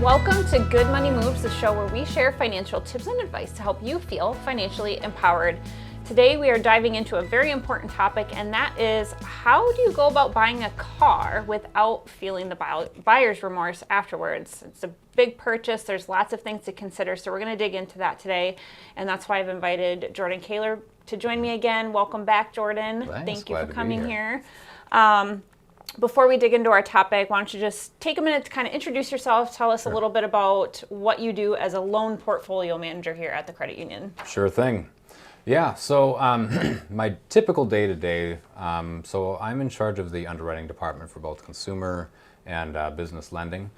Welcome to Good Money Moves, the show where we share financial tips and advice to help you feel financially empowered. Today we are diving into a very important topic, and that is how do you go about buying a car without feeling the buyer's remorse afterwards? It's a big purchase. There's lots of things to consider, so we're going to dig into that today, and that's why I've invited Jordan Kaehler to join me again. Welcome back, Jordan. Thanks. Thank you Glad for to be coming here. Before we dig into our topic, why don't you just take a minute to kind of introduce yourself, tell us Sure. a little bit about what you do as a loan portfolio manager here at the credit union. Sure thing. Yeah, so my typical day-to-day, so I'm in charge of the underwriting department for both consumer and business lending.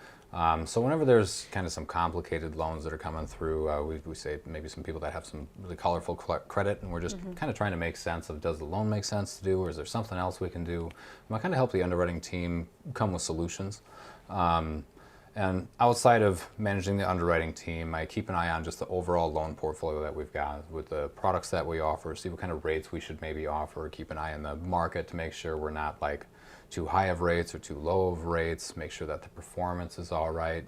So whenever there's kind of some complicated loans that are coming through, we say maybe some people that have some really colorful credit, and we're just kind of trying to make sense of, does the loan make sense to do, or is there something else we can do? And I kind of help the underwriting team come with solutions. And outside of managing the underwriting team, I keep an eye on just the overall loan portfolio that we've got with the products that we offer, see what kind of rates we should maybe offer, keep an eye on the market to make sure we're not like too high of rates or too low of rates, make sure that the performance is all right,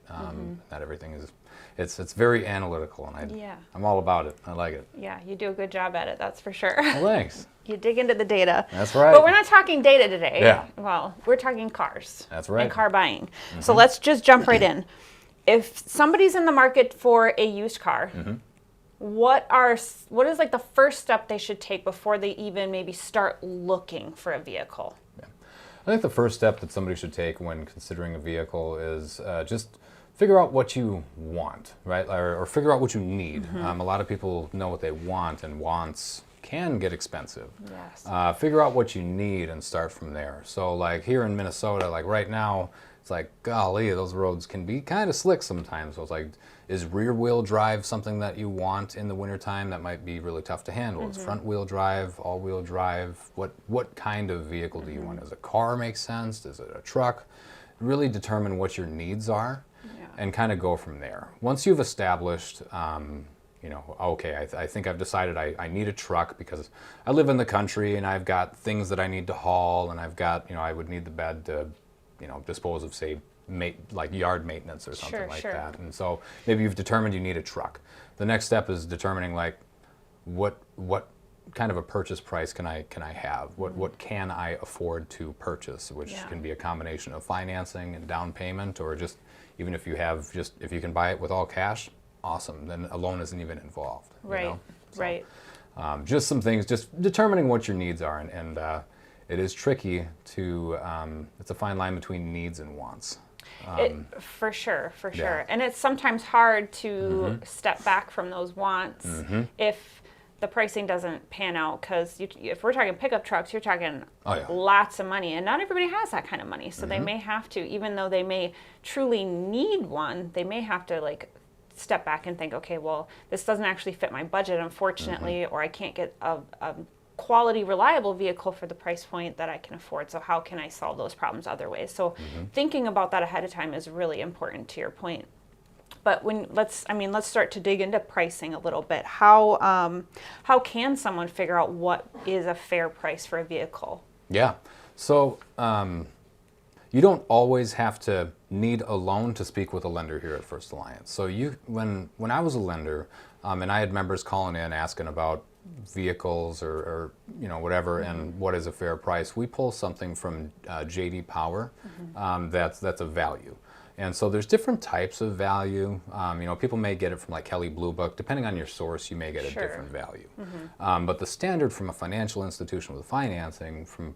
that everything is, it's very analytical, and I'm all about it. I like it. Yeah, you do a good job at it, that's for sure. Well, thanks. You dig into the data. That's right. But we're not talking data today. Yeah. Well, we're talking cars. That's right. And car buying. So let's just jump right in. If somebody's in the market for a used car, what is like the first step they should take before they even maybe start looking for a vehicle? I think the first step that somebody should take when considering a vehicle is just figure out what you want, right? Or figure out what you need. A lot of people know what they want, and wants can get expensive. Yes. Figure out what you need and start from there. So like here in Minnesota, like right now, it's like, golly, those roads can be kind of slick sometimes. So it's like, is rear wheel drive something that you want in the wintertime? That might be really tough to handle. Is front wheel drive, all wheel drive? What kind of vehicle do you want? Does a car make sense? Does it a truck? Really determine what your needs are and kind of go from there. Once you've established, okay, I think I've decided I need a truck because I live in the country and I've got things that I need to haul, and I've got, I would need the bed to, dispose of, say, like yard maintenance or something like that. And so maybe you've determined you need a truck. The next step is determining like what kind of a purchase price can I have? What can I afford to purchase, which can be a combination of financing and down payment, or just even if you can buy it with all cash, awesome. Then a loan isn't even involved. Right. So, right. Just some things, just determining what your needs are, and it is tricky to. It's a fine line between needs and wants. For sure. And it's sometimes hard to step back from those wants if the pricing doesn't pan out, because if we're talking pickup trucks, you're talking lots of money, and not everybody has that kind of money. So they may have to, even though they may truly need one, they may have to like step back and think, okay, well, this doesn't actually fit my budget, unfortunately, or I can't get a quality, reliable vehicle for the price point that I can afford. So how can I solve those problems other ways? So thinking about that ahead of time is really important, to your point. But let's start to dig into pricing a little bit. How can someone figure out what is a fair price for a vehicle? Yeah. So you don't always have to need a loan to speak with a lender here at First Alliance. So when I was a lender, and I had members calling in asking about vehicles or whatever, and what is a fair price, we pull something from JD Power that's a value. And so there's different types of value. People may get it from like Kelley Blue Book. Depending on your source, you may get a different value. But the standard from a financial institution with financing, from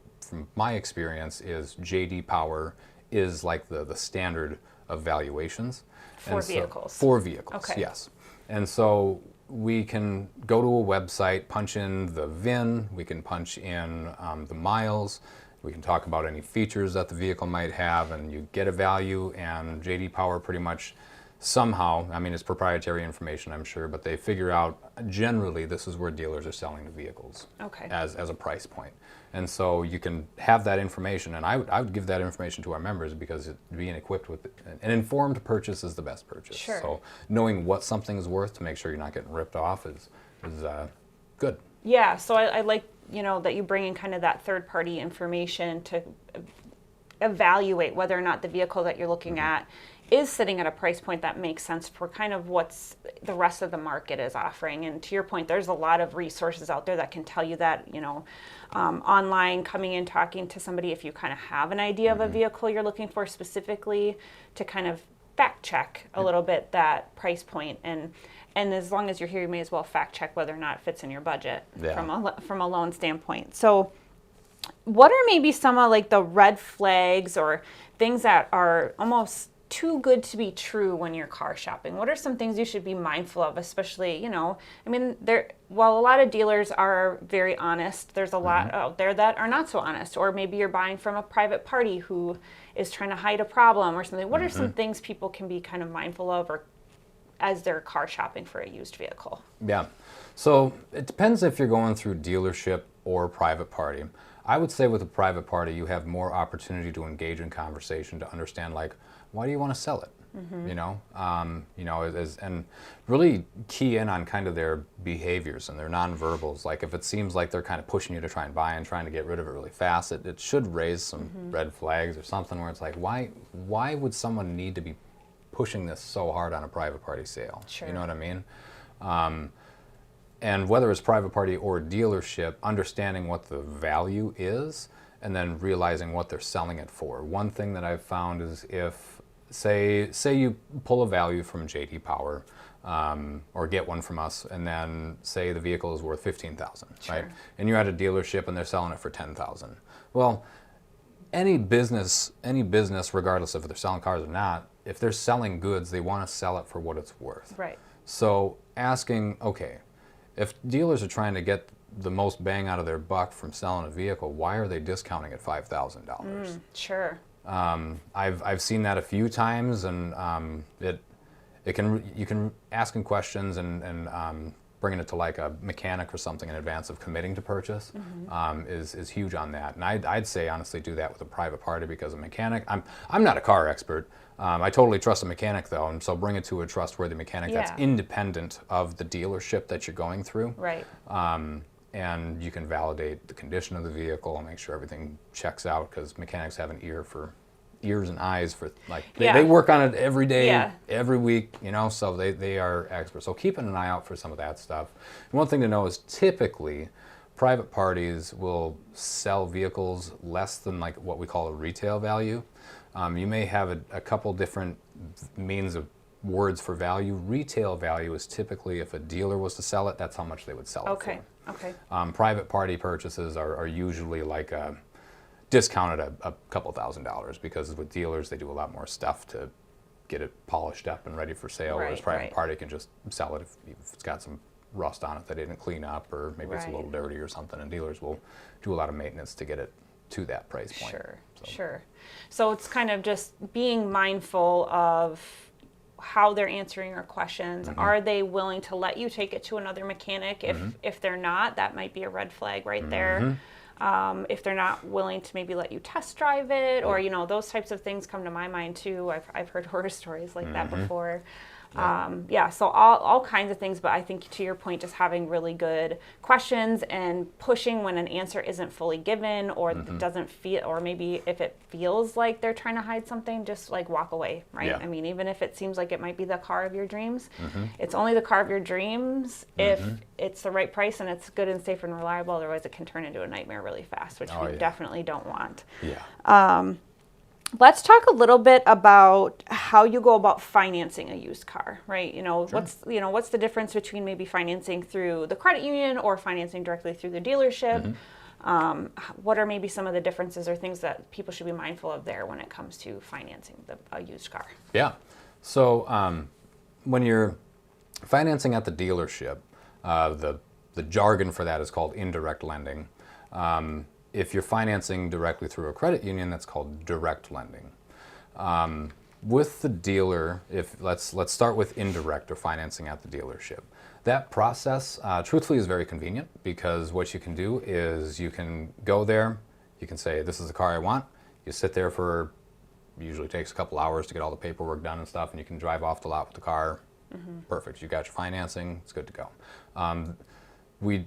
my experience, is JD Power is like the standard of valuations. For vehicles? For vehicles, okay. Yes. And so we can go to a website, punch in the VIN, we can punch in the miles, we can talk about any features that the vehicle might have, and you get a value, and JD Power pretty much somehow, it's proprietary information, I'm sure, but they figure out generally this is where dealers are selling the vehicles as a price point. And so you can have that information, and I would give that information to our members, because being equipped with an informed purchase is the best purchase. Sure. So knowing what something is worth to make sure you're not getting ripped off is good. Yeah, so I like, that you bring in kind of that third-party information to evaluate whether or not the vehicle that you're looking at is sitting at a price point that makes sense for kind of what's the rest of the market is offering. And to your point, there's a lot of resources out there that can tell you that, online, coming in, talking to somebody, if you kind of have an idea of a vehicle you're looking for specifically, to kind of fact check a little bit that price point. And as long as you're here, you may as well fact check whether or not it fits in your budget from a loan standpoint. So what are maybe some of like the red flags or things that are almost too good to be true when you're car shopping? What are some things you should be mindful of, especially, while a lot of dealers are very honest, there's a lot out there that are not so honest, or maybe you're buying from a private party who is trying to hide a problem or something. What are some things people can be kind of mindful of or as they're car shopping for a used vehicle? Yeah. So it depends if you're going through dealership or private party. I would say with a private party, you have more opportunity to engage in conversation, to understand, like, why do you want to sell it? And really key in on kind of their behaviors and their nonverbals. Like if it seems like they're kind of pushing you to try and buy and trying to get rid of it really fast, it should raise some red flags or something where it's like, why would someone need to be pushing this so hard on a private party sale? Sure. You know what I mean? And whether it's private party or dealership, understanding what the value is and then realizing what they're selling it for. One thing that I've found is if, say you pull a value from J.D. Power or get one from us, and then say the vehicle is worth $15,000, right? And you're at a dealership and they're selling it for $10,000. Well, any business, regardless if they're selling cars or not, if they're selling goods, they want to sell it for what it's worth. Right. So asking, okay, if dealers are trying to get the most bang out of their buck from selling a vehicle, why are they discounting at $5,000? Sure. I've seen that a few times, and you can asking questions and bringing it to like a mechanic or something in advance of committing to purchase is huge on that. And I'd say honestly do that with a private party, because a mechanic, I'm not a car expert. I totally trust a mechanic though, and so bring it to a trustworthy mechanic that's independent of the dealership that you're going through. Right. And you can validate the condition of the vehicle and make sure everything checks out, because mechanics have an ears and eyes for, like, they work on it every day, every week, so they are experts. So keeping an eye out for some of that stuff. And one thing to know is typically private parties will sell vehicles less than like what we call a retail value. You may have a couple different means of words for value. Retail value is typically if a dealer was to sell it, that's how much they would sell it for. Okay. Private party purchases are usually like discounted a couple $1,000s, because with dealers they do a lot more stuff to get it polished up and ready for sale, whereas private party can just sell it if it's got some rust on it that they didn't clean up, or maybe it's a little dirty or something, and dealers will do a lot of maintenance to get it to that price point. Sure. So it's kind of just being mindful of how they're answering your questions. Are they willing to let you take it to another mechanic? If they're not, that might be a red flag right there. If they're not willing to maybe let you test drive it, or those types of things come to my mind too. I've heard horror stories like that before. So all kinds of things, but I think to your point, just having really good questions and pushing when an answer isn't fully given, or doesn't feel, or maybe if it feels like they're trying to hide something, just like walk away, right? I mean, even if it seems like it might be the car of your dreams, it's only the car of your dreams if it's the right price and it's good and safe and reliable. Otherwise it can turn into a nightmare really fast, which we definitely don't want. Let's talk a little bit about how you go about financing a used car, right? What's the difference between maybe financing through the credit union or financing directly through the dealership? What are maybe some of the differences or things that people should be mindful of there when it comes to financing a used car? Yeah. So when you're financing at the dealership, the jargon for that is called indirect lending. If you're financing directly through a credit union, that's called direct lending. With the dealer, let's start with indirect or financing at the dealership. That process, truthfully, is very convenient, because what you can do is you can go there, you can say, this is the car I want. You sit there for, usually takes a couple hours to get all the paperwork done and stuff, and you can drive off the lot with the car. Perfect. You got your financing. It's good to go.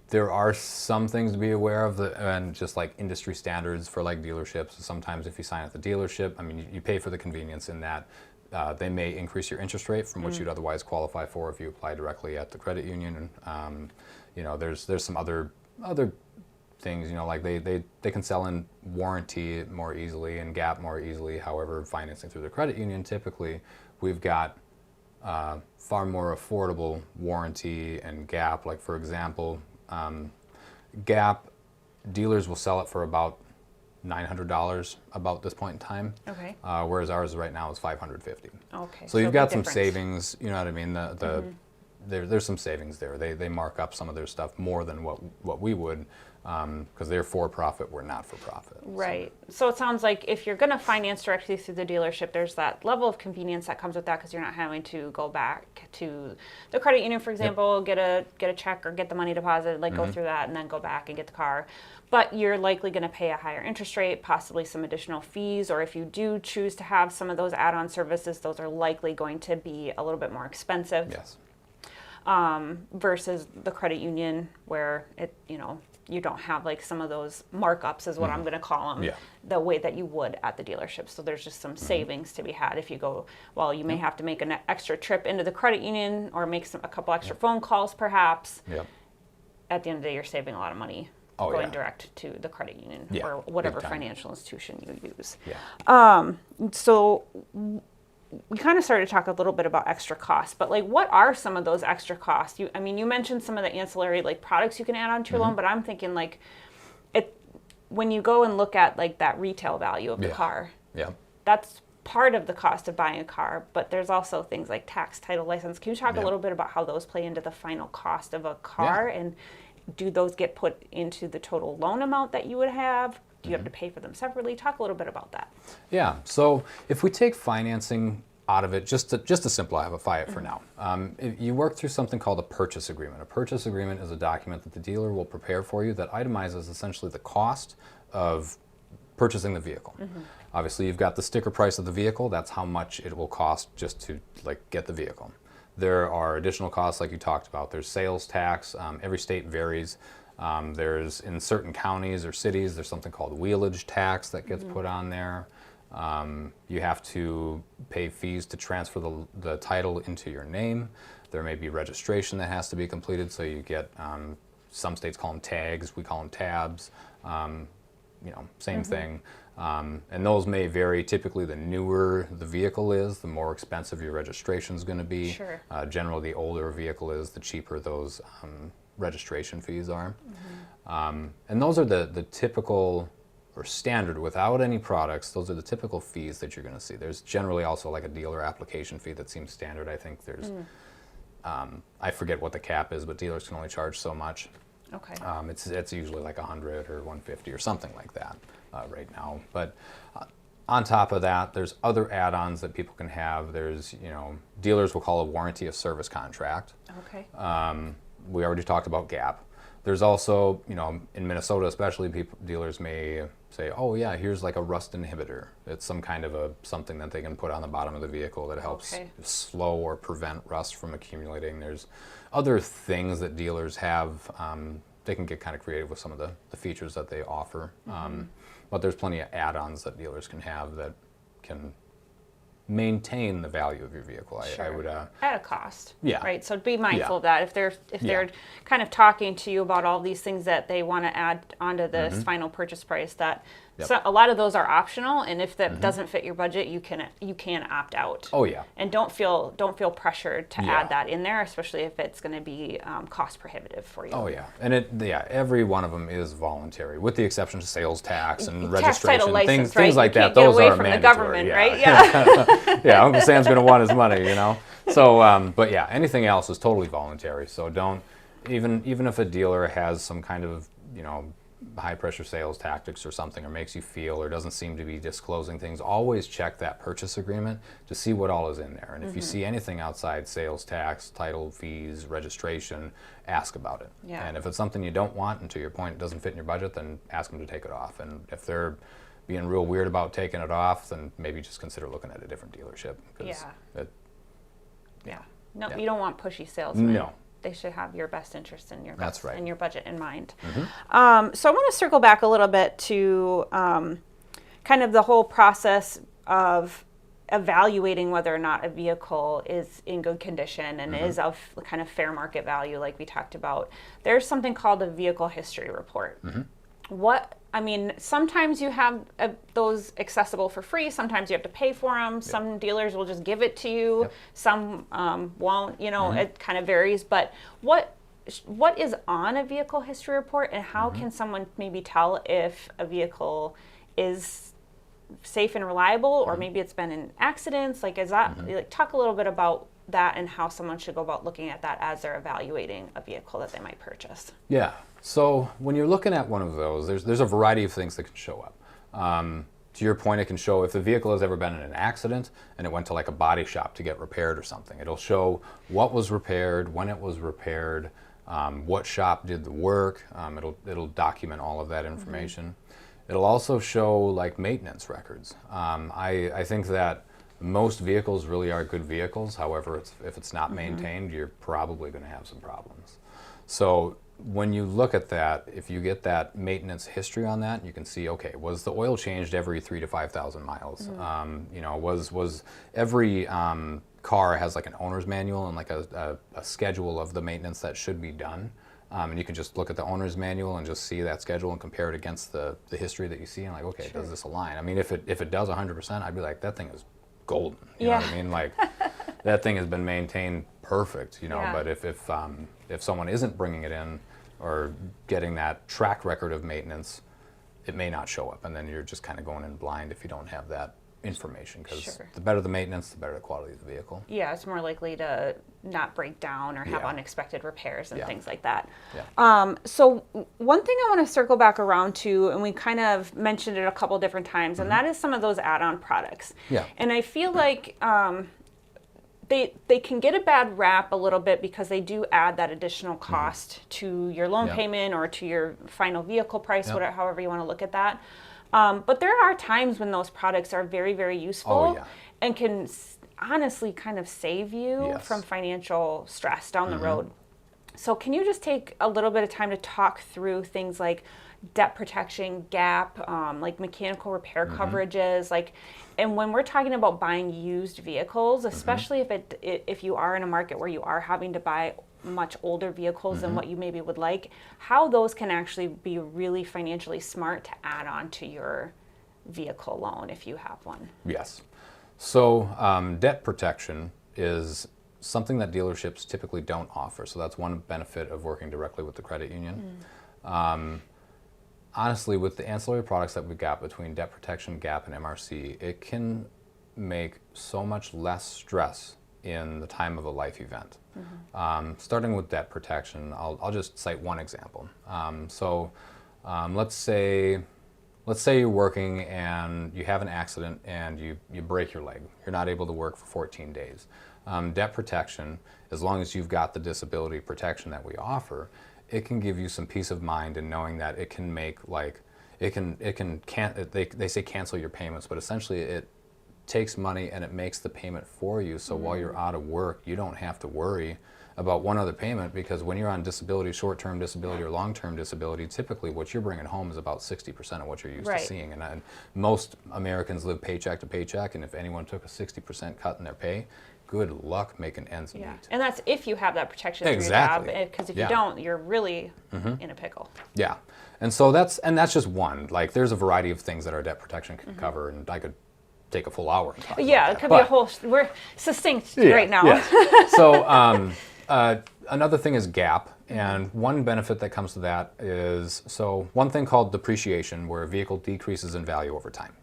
There are some things to be aware of, and just like industry standards for like dealerships. Sometimes if you sign at the dealership, I mean, you pay for the convenience in that they may increase your interest rate from what you'd otherwise qualify for if you apply directly at the credit union. And there's some other things, like they can sell in warranty more easily and gap more easily. However, financing through the credit union, typically we've got far more affordable warranty and gap. Like, for example, gap dealers will sell it for about $900 about this point in time. Okay. Whereas ours right now is $550. Okay. So you've got some savings. You know what I mean? There's some savings there. They mark up some of their stuff more than what we would, because they're for profit. We're not for profit. Right. So it sounds like if you're going to finance directly through the dealership, there's that level of convenience that comes with that, because you're not having to go back to the credit union, for example, get a check or get the money deposited, go through that and then go back and get the car. But you're likely going to pay a higher interest rate, possibly some additional fees, or if you do choose to have some of those add-on services, those are likely going to be a little bit more expensive. Yes. Versus the credit union, where you don't have some of those markups, is what I'm going to call them, the way that you would at the dealership. So there's just some savings to be had if you go. Well, you may have to make an extra trip into the credit union or make a couple extra phone calls, perhaps. Yep. At the end of the day, you're saving a lot of money going direct to the credit union or whatever financial institution you use. Yeah. So we kind of started to talk a little bit about extra costs, but what are some of those extra costs? You mentioned some of the ancillary products you can add on to your loan, but I'm thinking when you go and look at that retail value of the car, that's part of the cost of buying a car, but there's also things like tax, title, license. Can you talk a little bit about how those play into the final cost of a car, and do those get put into the total loan amount that you would have? Do you have to pay for them separately? Talk a little bit about that. Yeah. So if we take financing out of it, just to simplify it for now, you work through something called a purchase agreement. A purchase agreement is a document that the dealer will prepare for you that itemizes essentially the cost of purchasing the vehicle. Obviously, you've got the sticker price of the vehicle. That's how much it will cost just to get the vehicle. There are additional costs like you talked about. There's sales tax. Every state varies. There's, in certain counties or cities, there's something called wheelage tax that gets put on there. You have to pay fees to transfer the title into your name. There may be registration that has to be completed, so you get, some states call them tags, we call them tabs, same thing. And those may vary. Typically, the newer the vehicle is, the more expensive your registration is going to be. Sure. Generally, the older a vehicle is, the cheaper those registration fees are. And those are the typical or standard, without any products, those are the typical fees that you're going to see. There's generally also a dealer application fee that seems standard. I think there's, I forget what the cap is, but dealers can only charge so much. Okay. It's usually $100 or $150 or something like that right now. But on top of that, there's other add-ons that people can have. There's, dealers will call a warranty a service contract. Okay. We already talked about gap. There's also, in Minnesota especially, dealers may say, oh yeah, here's a rust inhibitor. It's some kind of something that they can put on the bottom of the vehicle that helps slow or prevent rust from accumulating. There's other things that dealers have. They can get kind of creative with some of the features that they offer. But there's plenty of add-ons that dealers can have that can maintain the value of your vehicle. Sure. I would at a cost. Yeah. Right. So be mindful of that. If they're kind of talking to you about all these things that they want to add onto this final purchase price, that so a lot of those are optional, and if that doesn't fit your budget, you can opt out. Oh yeah. And don't feel pressured to add that in there, especially if it's going to be cost prohibitive for you. Oh yeah. And every one of them is voluntary, with the exception of sales tax and tax, registration, title, license, things like that. Those are from mandatory. The government, yeah. right? Yeah. Yeah. Uncle Sam's going to want his money, So, but yeah, anything else is totally voluntary. So don't even if a dealer has some kind of high pressure sales tactics or something, or makes you feel or doesn't seem to be disclosing things, always check that purchase agreement to see what all is in there. And if you see anything outside sales tax, title fees, registration, ask about it. Yeah. And if it's something you don't want, and to your point, it doesn't fit in your budget, then ask them to take it off. And if they're being real weird about taking it off, then maybe just consider looking at a different dealership. No, you don't want pushy salesmen. No. They should have your best interest in your That's right. and your budget in mind. So I want to circle back a little bit to kind of the whole process of evaluating whether or not a vehicle is in good condition and is of kind of fair market value, like we talked about, there's something called a vehicle history report. Sometimes you have those accessible for free. Sometimes you have to pay for them. Yep. Some dealers will just give it to you. Yep. Some won't. It kind of varies. But what is on a vehicle history report, and how can someone maybe tell if a vehicle is safe and reliable, or maybe it's been in accidents? Like, is that talk a little bit about that and how someone should go about looking at that as they're evaluating a vehicle that they might purchase? Yeah. So when you're looking at one of those, there's a variety of things that can show up. To your point, it can show if the vehicle has ever been in an accident and it went to like a body shop to get repaired or something. It'll show what was repaired, when it was repaired, what shop did the work. It'll document all of that information. It'll also show like maintenance records. I think that most vehicles really are good vehicles. However, if it's not maintained, you're probably going to have some problems. So when you look at that, if you get that maintenance history on that, you can see, okay, was the oil changed every 3,000 to 5,000 miles? Was every car has like an owner's manual and like a schedule of the maintenance that should be done. And you can just look at the owner's manual and just see that schedule and compare it against the history that you see, and like, okay, does this align? I mean, if it does 100%, I'd be like, that thing is golden. You know what I mean? Like, that thing has been maintained perfect, but if someone isn't bringing it in or getting that track record of maintenance, it may not show up, and then you're just kind of going in blind if you don't have that information, because the better the maintenance, the better the quality of the vehicle. Yeah, it's more likely to not break down or have unexpected repairs and things like that. So one thing I want to circle back around to, and we kind of mentioned it a couple different times, and that is some of those add-on products. And I feel like they can get a bad rap a little bit because they do add that additional cost to your loan payment or to your final vehicle price, whatever, however you want to look at that. But there are times when those products are very, very useful and can honestly kind of save you from financial stress down the road. So can you just take a little bit of time to talk through things like debt protection, gap, like mechanical repair coverages, and when we're talking about buying used vehicles, especially if you are in a market where you are having to buy much older vehicles than what you maybe would like, how those can actually be really financially smart to add on to your vehicle loan if you have one. Yes. So debt protection is something that dealerships typically don't offer. So that's one benefit of working directly with the credit union. Honestly, with the ancillary products that we've got between debt protection, gap, and MRC, it can make so much less stress in the time of a life event. Starting with debt protection, I'll just cite one example. Let's say you're working and you have an accident and you break your leg. You're not able to work for 14 days. Debt protection, as long as you've got the disability protection that we offer, it can give you some peace of mind in knowing that it can make they say cancel your payments, but essentially it takes money and it makes the payment for you. So while you're out of work, you don't have to worry about one other payment, because when you're on disability, short-term disability or long-term disability, typically what you're bringing home is about 60% of what you're used to seeing. And most Americans live paycheck to paycheck, and if anyone took a 60% cut in their pay, good luck making ends meet. And that's if you have that protection through your job, because if you don't, you're really in a pickle. And so that's just one. Like, there's a variety of things that our debt protection can cover, and I could take a full hour and talk about that. It could be a whole, we're succinct right now. So another thing is gap, and one benefit that comes to that is, so one thing called depreciation, where a vehicle decreases in value over time.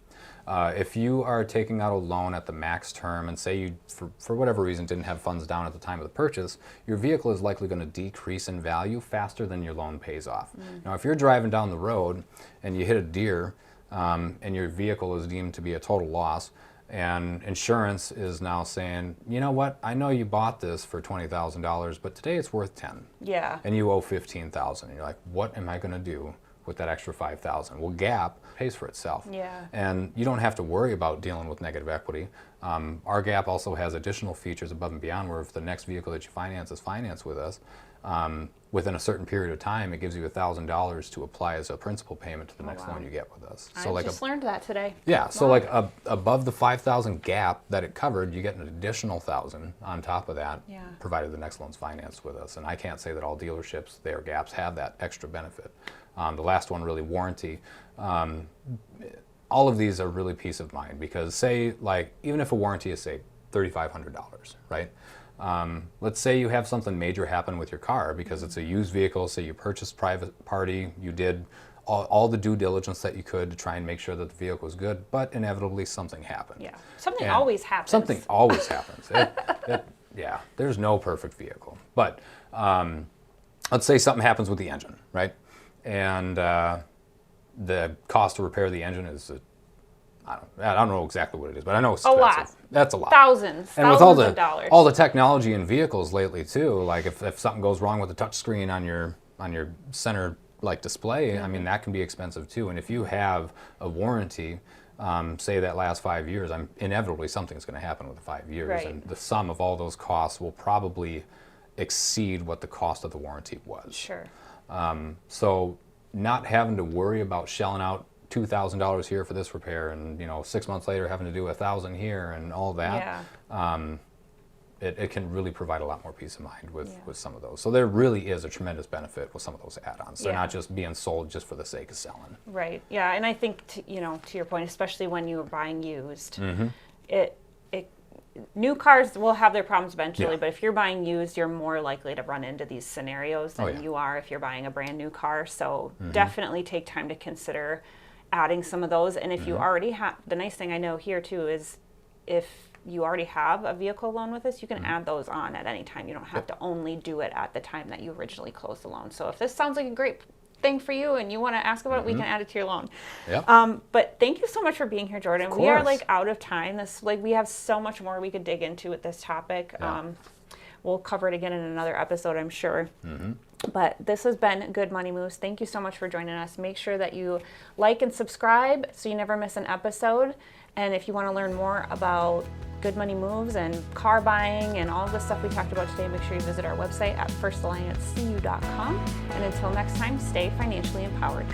If you are taking out a loan at the max term, and say you, for whatever reason, didn't have funds down at the time of the purchase, your vehicle is likely going to decrease in value faster than your loan pays off. Now, if you're driving down the road and you hit a deer, and your vehicle is deemed to be a total loss, and insurance is now saying, you know what, I know you bought this for $20,000, but today it's worth $10,000. And you owe $15,000. And you're like, what am I going to do with that extra $5,000. Well, GAP pays for itself. Yeah. And you don't have to worry about dealing with negative equity. Our GAP also has additional features above and beyond, where if the next vehicle that you finance is financed with us, within a certain period of time, it gives you $1,000 to apply as a principal payment to the next loan you get with us. I just learned that today. Yeah, so like above the $5,000 gap that it covered, you get an additional $1,000 on top of that, provided the next loan's financed with us. And I can't say that all dealerships, their gaps have that extra benefit. The last one, really, warranty. All of these are really peace of mind, because say, like, even if a warranty is, say, $3,500, right? Let's say you have something major happen with your car because it's a used vehicle. Say you purchased private party, you did all the due diligence that you could to try and make sure that the vehicle was good, but inevitably something happened. Yeah, something always happens. Something always happens. Yeah, there's no perfect vehicle. But let's say something happens with the engine, right? And the cost to repair the engine is, I don't know exactly what it is, but I know it's expensive. A lot. That's a lot. Thousands of dollars. All the technology in vehicles lately too, like if something goes wrong with the touch screen on your center like display, I mean, that can be expensive too. And if you have a warranty, say that lasts 5 years, inevitably something's going to happen with the 5 years, Right. and the sum of all those costs will probably exceed what the cost of the warranty was. Sure. So not having to worry about shelling out $2,000 here for this repair, and 6 months later having to do $1,000 here and all that, it can really provide a lot more peace of mind with some of those. So there really is a tremendous benefit with some of those add-ons. They're not just being sold just for the sake of selling. Right. Yeah, and I think to your point, especially when you are buying used, new cars will have their problems eventually, but if you're buying used, you're more likely to run into these scenarios than you are if you're buying a brand new car. So definitely take time to consider adding some of those. And if you already have, the nice thing I know here too is if you already have a vehicle loan with us, you can add those on at any time. You don't have to only do it at the time that you originally closed the loan. So if this sounds like a great thing for you and you want to ask about it, we can add it to your loan. But thank you so much for being here, Jordan. We are like out of time. We have so much more we could dig into with this topic. We'll cover it again in another episode, I'm sure. But this has been Good Money Moves. Thank you so much for joining us. Make sure that you like and subscribe so you never miss an episode. And if you want to learn more about Good Money Moves and car buying and all of the stuff we talked about today, make sure you visit our website at firstalliancecu.com. And until next time, stay financially empowered.